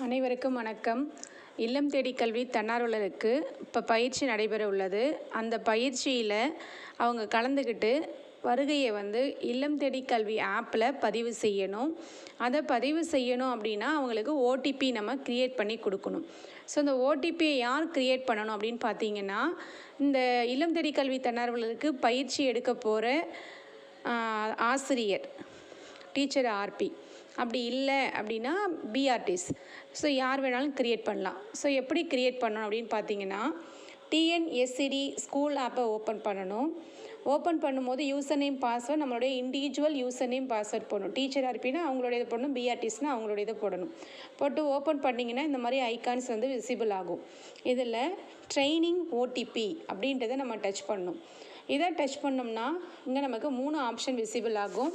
அனைவருக்கும் வணக்கம். இல்லம் தேடி கல்வி தன்னார்வலருக்கு இப்போ பயிற்சி நடைபெற உள்ளது. அந்த பயிற்சியில் அவங்க கலந்துக்கிட்டு வருகையை இல்லம் தேடி கல்வி ஆப்பில் பதிவு செய்யணும். அதை பதிவு செய்யணும் அப்படின்னா அவங்களுக்கு ஓடிபி நம்ம க்ரியேட் பண்ணி கொடுக்கணும். ஸோ இந்த ஓடிபியை யார் க்ரியேட் பண்ணணும் அப்படின்னு பார்த்தீங்கன்னா, இந்த இல்லம் தேடி கல்வி தன்னார்வலருக்கு பயிற்சி எடுக்க போகிற ஆசிரியர், டீச்சர் ஆர்பி, அப்படி இல்லை அப்படின்னா பிஆர்டிஸ். ஸோ யார் வேணாலும் க்ரியேட் பண்ணலாம். ஸோ எப்படி க்ரியேட் பண்ணணும் அப்படின்னு பார்த்தீங்கன்னா, டிஎன்எஸ்சிடி ஸ்கூல் ஆப்பை ஓப்பன் பண்ணணும். ஓப்பன் பண்ணும்போது யூசர் நேம் பாஸ்வேர்ட் நம்மளுடைய இண்டிவிஜுவல் யூசர் நேம் பாஸ்வேர்ட் போடணும். டீச்சர் ஆர்பின்னா அவங்களுடைய இதை போடணும், பிஆர்டிஸ்னால் அவங்களுடைய இதை போடணும். போட்டு ஓப்பன் பண்ணிங்கன்னா இந்த மாதிரி ஐகான்ஸ் விசிபிள் ஆகும். இதில் ட்ரைனிங் ஓடிபி அப்படின்றத நம்ம டச் பண்ணணும். இதை டச் பண்ணோம்னா இங்கே நமக்கு 3 ஆப்ஷன் விசிபிள் ஆகும்.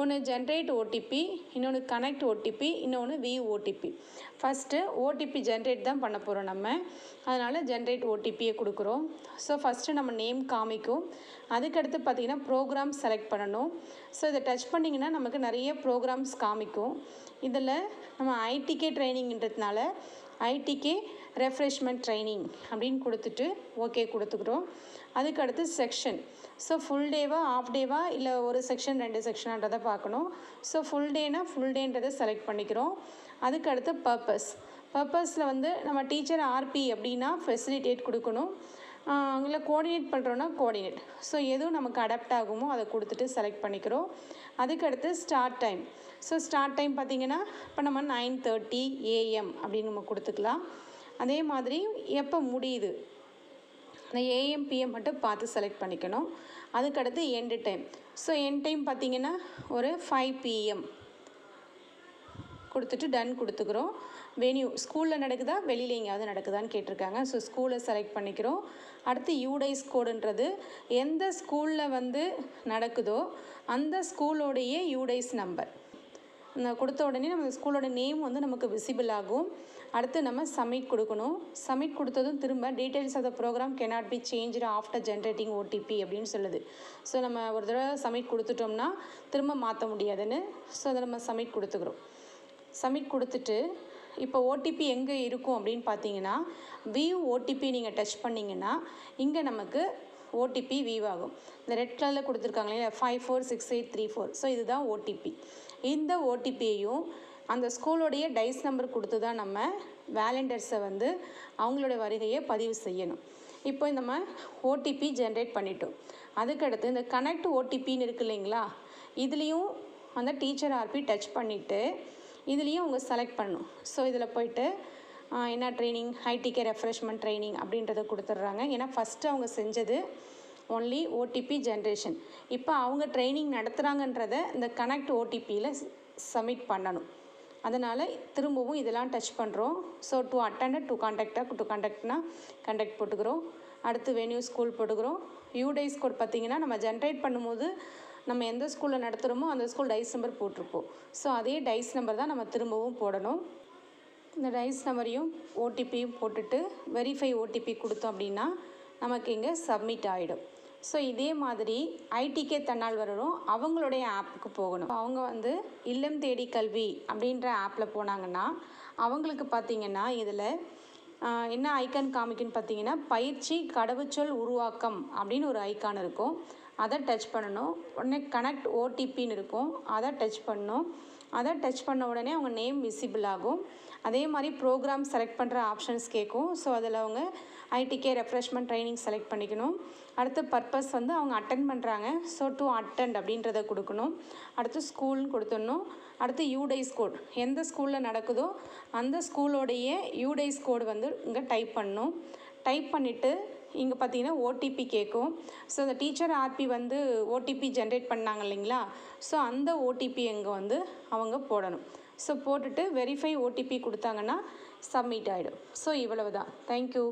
ஒன்று ஜென்ரேட் ஓடிபி, இன்னொன்று கனெக்ட் ஓடிபி, இன்னொன்று view OTP. First OTP generate தான் பண்ண போகிறோம் நம்ம, அதனால் ஜென்ரேட் ஓடிபியை கொடுக்குறோம். ஸோ ஃபஸ்ட்டு நம்ம நேம் காமிக்கும். அதுக்கடுத்து பார்த்திங்கன்னா ப்ரோக்ராம் செலக்ட் பண்ணணும். ஸோ இதை டச் பண்ணிங்கன்னா நமக்கு நிறைய ப்ரோக்ராம்ஸ் காமிக்கும். இதில் நம்ம ஐடிகே ட்ரைனிங்கிறதுனால ஐடிகே ரெஃப்ரெஷ்மெண்ட் ட்ரைனிங் அப்படின்னு கொடுத்துட்டு ஓகே கொடுத்துக்கிறோம். அதுக்கடுத்து செக்ஷன். ஸோ ஃபுல் டேவா ஆஃப் டேவா இல்லை ஒரு செக்ஷன் 2 செக்ஷனான்றதை பார்க்கணும். ஸோ ஃபுல் டேனா ஃபுல் டேன்றதை செலக்ட் பண்ணிக்கிறோம். அதுக்கடுத்து பர்பஸில் நம்ம டீச்சர் ஆர்பி அப்படின்னா ஃபெசிலிட்டேட் கொடுக்கணும். அங்கே கோஆர்டினேட் பண்ணுறோன்னா கோஆர்டினேட். ஸோ எதுவும் நமக்கு அடாப்ட் ஆகுமோ அதை கொடுத்துட்டு செலக்ட் பண்ணிக்கிறோம். அதுக்கடுத்து start time. So start time பார்த்திங்கன்னா இப்போ நம்ம 9:30 AM அப்படின்னு நம்ம கொடுத்துக்கலாம். அதே மாதிரி எப்போ முடியுது அந்த ஏஎம் பிஎம் மட்டும் பார்த்து செலக்ட் பண்ணிக்கணும். அதுக்கடுத்து end time. So end time பார்த்திங்கன்னா ஒரு 5 PM கொடுத்துட்டு டன் கொடுத்துக்கிறோம். வென்யூ ஸ்கூலில் நடக்குதா வெளியில் எங்கேயாவது நடக்குதான்னு கேட்டிருக்காங்க. ஸோ ஸ்கூலை செலக்ட் பண்ணிக்கிறோம். அடுத்து யூடைஸ் கோடுன்றது எந்த ஸ்கூலில் நடக்குதோ அந்த ஸ்கூலோடைய யூடைஸ் நம்பர் கொடுத்த உடனே நம்ம ஸ்கூலோட நேம் நமக்கு விசிபிள் ஆகும். அடுத்து நம்ம சப்மிட் கொடுக்கணும். சப்மிட் கொடுத்ததும் திரும்ப details of the program cannot be changed after generating OTP அப்படின்னு சொல்லுது. ஸோ நம்ம ஒரு தடவை சப்மிட் கொடுத்துட்டோம்னா திரும்ப மாற்ற முடியாதுன்னு. ஸோ அதை நம்ம சப்மிட் கொடுத்துக்கிறோம். சப்மிட் கொடுத்துட்டு இப்போ ஓடிபி எங்கே இருக்கும் அப்படின்னு பார்த்தீங்கன்னா, வியூ ஓடிபி நீங்கள் டச் பண்ணிங்கன்னா இங்கே நமக்கு ஓடிபி வியூ ஆகும். இந்த ரெட் கலரில் கொடுத்துருக்காங்க இல்லையா 546834. ஸோ இதுதான் ஓடிபி. இந்த ஓடிபியையும் அந்த ஸ்கூலோடைய டைஸ் நம்பர் கொடுத்து தான் நம்ம வேலண்டர்ஸை அவங்களோட வருகையை பதிவு செய்யணும். இப்போ நம்ம ஓடிபி ஜென்ரேட் பண்ணிட்டோம். அதுக்கடுத்து இந்த கனெக்ட் ஓடிபின்னு இருக்குது இல்லைங்களா, இதுலேயும் அந்த டீச்சர் ஆர்பி டச் பண்ணிவிட்டு இதுலேயும் அவங்க செலக்ட் பண்ணணும். ஸோ இதில் போய்ட்டு என்ன ட்ரைனிங், ஐடிகே ரெஃப்ரெஷ்மெண்ட் ட்ரைனிங் அப்படின்றத கொடுத்துட்றாங்க. ஏன்னா ஃபஸ்ட்டு அவங்க செஞ்சது ஒன்லி ஓடிபி ஜென்ரேஷன். இப்போ அவங்க ட்ரைனிங் நடத்துகிறாங்கன்றத இந்த கனெக்ட் ஓடிபியில் சப்மிட் பண்ணணும். அதனால் திரும்பவும் இதெல்லாம் டச் பண்ணுறோம். ஸோ டு அட்டண்டட் டு கான்டாக்ட்னா கண்டக்ட் போட்டுக்கிறோம். அடுத்து வென்யூ ஸ்கூல் போட்டுக்கிறோம். யூடைஸ் கோட் பார்த்திங்கன்னா நம்ம ஜென்ரேட் பண்ணும்போது நம்ம எந்த ஸ்கூலில் நடத்துகிறோமோ அந்த ஸ்கூல் டைஸ் நம்பர் போட்டிருப்போம். ஸோ அதே டைஸ் நம்பர் தான் நம்ம திரும்பவும் போடணும். இந்த டைஸ் நம்பரையும் ஓடிபியும் போட்டுட்டு வெரிஃபை ஓடிபி கொடுத்தோம் அப்படின்னா நமக்கு இங்கே சப்மிட் ஆகிடும். ஸோ இதே மாதிரி ஐடிகே தன்னார்வலரும் அவங்களுடைய ஆப்புக்கு போகணும். அவங்க இல்லம் தேடி கல்வி அப்படின்ற ஆப்பில் போனாங்கன்னா அவங்களுக்கு பார்த்திங்கன்னா இதில் என்ன ஐக்கான் காமிக்குன்னு பார்த்தீங்கன்னா, பயிற்சி கடவுச்சொல் உருவாக்கம் அப்படின்னு ஒரு ஐக்கான் இருக்கும். அதை டச் பண்ணணும். உடனே கனெக்ட் ஓடிபின்னு இருக்கும், அதை டச் பண்ணணும். அதை டச் பண்ண உடனே அவங்க நேம் விசிபிள் ஆகும். அதே மாதிரி ப்ரோக்ராம் செலக்ட் பண்ணுற ஆப்ஷன்ஸ் கேட்கும். ஸோ அதில் அவங்க ஐடிகே ரெஃப்ரெஷ்மெண்ட் ட்ரைனிங் செலக்ட் பண்ணிக்கணும். அடுத்து பர்பஸ் அவங்க அட்டென்ட் பண்ணுறாங்க. ஸோ டு அட்டெண்ட் அப்படின்றத கொடுக்கணும். அடுத்து ஸ்கூல்னு கொடுத்துடணும். அடுத்து யூடைஸ் கோட் எந்த ஸ்கூலில் நடக்குதோ அந்த ஸ்கூலோடைய யூடைஸ் கோடு இங்கே டைப் பண்ணணும். டைப் பண்ணிவிட்டு இங்கே பார்த்தீங்கன்னா ஓடிபி கேட்கும். ஸோ அந்த டீச்சர் ஆர்பி ஓடிபி ஜென்ரேட் பண்ணாங்க இல்லைங்களா, ஸோ அந்த ஓடிபி இங்கே அவங்க போடணும். ஸோ போட்டுட்டு வெரிஃபை ஓடிபி கொடுத்தாங்கன்னா சப்மிட் ஆகிடும். ஸோ இவ்வளவு தான். தேங்க்யூ.